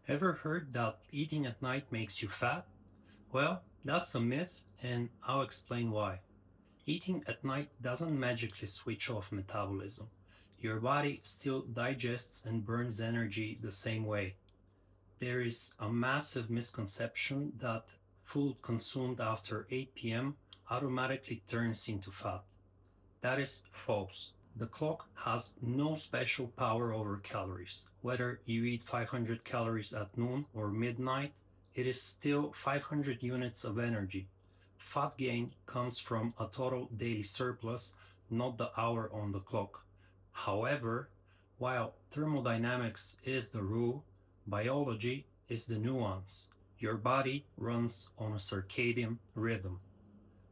Ever heard that eating at night makes you fat? Well, that's a myth, and I'll explain why. Eating at night doesn't magically switch off metabolism. Your body still digests and burns energy the same way. There is a massive misconception that food consumed after 8 p.m. automatically turns into fat. That is false. The clock has no special power over calories. Whether you eat 500 calories at noon or midnight, it is still 500 units of energy. Fat gain comes from a total daily surplus, not the hour on the clock. However, while thermodynamics is the rule, biology is the nuance. Your body runs on a circadian rhythm.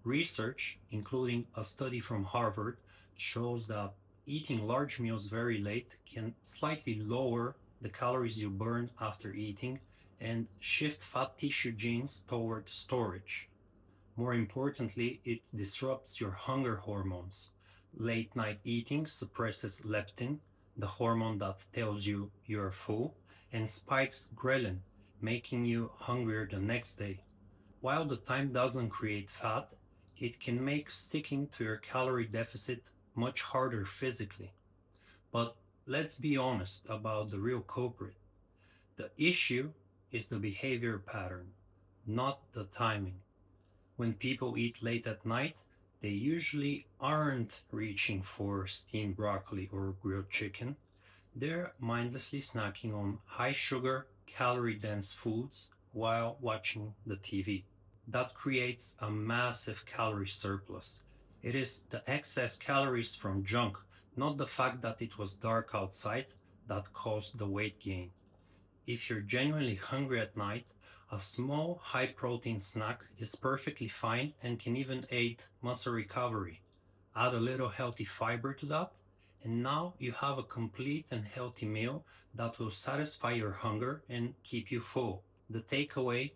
Research, including a study from Harvard, shows that eating large meals very late can slightly lower the calories you burn after eating and shift fat tissue genes toward storage. More importantly, it disrupts your hunger hormones. Late night eating suppresses leptin, the hormone that tells you you're full, and spikes ghrelin, making you hungrier the next day. While the time doesn't create fat, it can make sticking to your calorie deficit much harder physically. But let's be honest about the real culprit. The issue is the behavior pattern, not the timing. When people eat late at night, they usually aren't reaching for steamed broccoli or grilled chicken. They're mindlessly snacking on high sugar, calorie dense foods while watching the TV. That creates a massive calorie surplus. It is the excess calories from junk, not the fact that it was dark outside, that caused the weight gain. If you're genuinely hungry at night, a small high protein snack is perfectly fine and can even aid muscle recovery. Add a little healthy fiber to that, and now you have a complete and healthy meal that will satisfy your hunger and keep you full. The takeaway: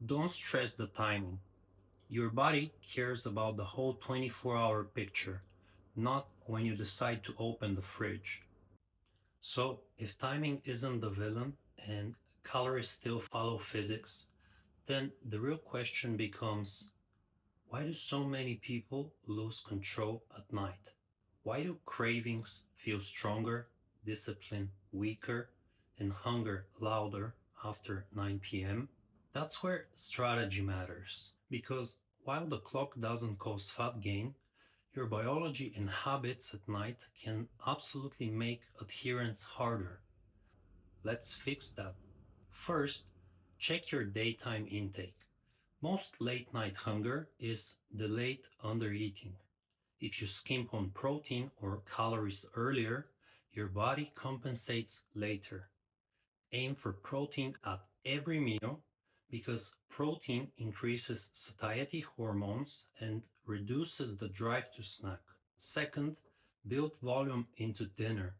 don't stress the timing. Your body cares about the whole 24-hour picture, not when you decide to open the fridge. So, if timing isn't the villain and calories still follow physics, then the real question becomes, why do so many people lose control at night? Why do cravings feel stronger, discipline weaker, and hunger louder after 9 p.m.? That's where strategy matters. Because while the clock doesn't cause fat gain, your biology and habits at night can absolutely make adherence harder. Let's fix that. First, check your daytime intake. Most late night hunger is delayed undereating. If you skimp on protein or calories earlier, your body compensates later. Aim for protein at every meal because protein increases satiety hormones and reduces the drive to snack. Second, build volume into dinner.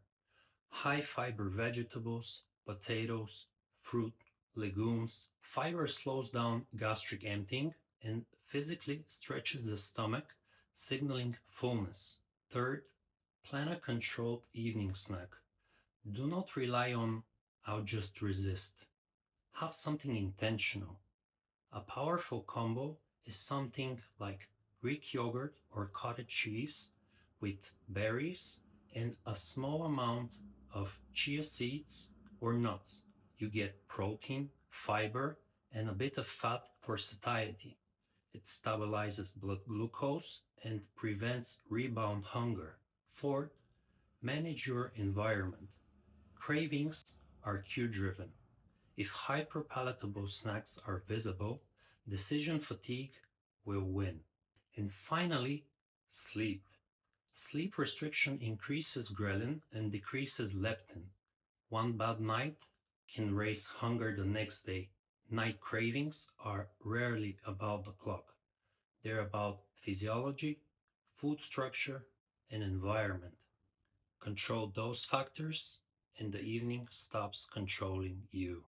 High fiber vegetables, potatoes, fruit, legumes. Fiber slows down gastric emptying and physically stretches the stomach, signaling fullness. Third, plan a controlled evening snack. Do not rely on "I'll just resist." Have something intentional. A powerful combo is something like Greek yogurt or cottage cheese with berries and a small amount of chia seeds or nuts. You get protein, fiber, and a bit of fat for satiety. It stabilizes blood glucose and prevents rebound hunger. Fourth, manage your environment. Cravings are cue driven. If hyperpalatable snacks are visible, decision fatigue will win. And finally, sleep. Sleep restriction increases ghrelin and decreases leptin. One bad night can raise hunger the next day. Night cravings are rarely about the clock. They're about physiology, food structure, and environment. Control those factors, and the evening stops controlling you.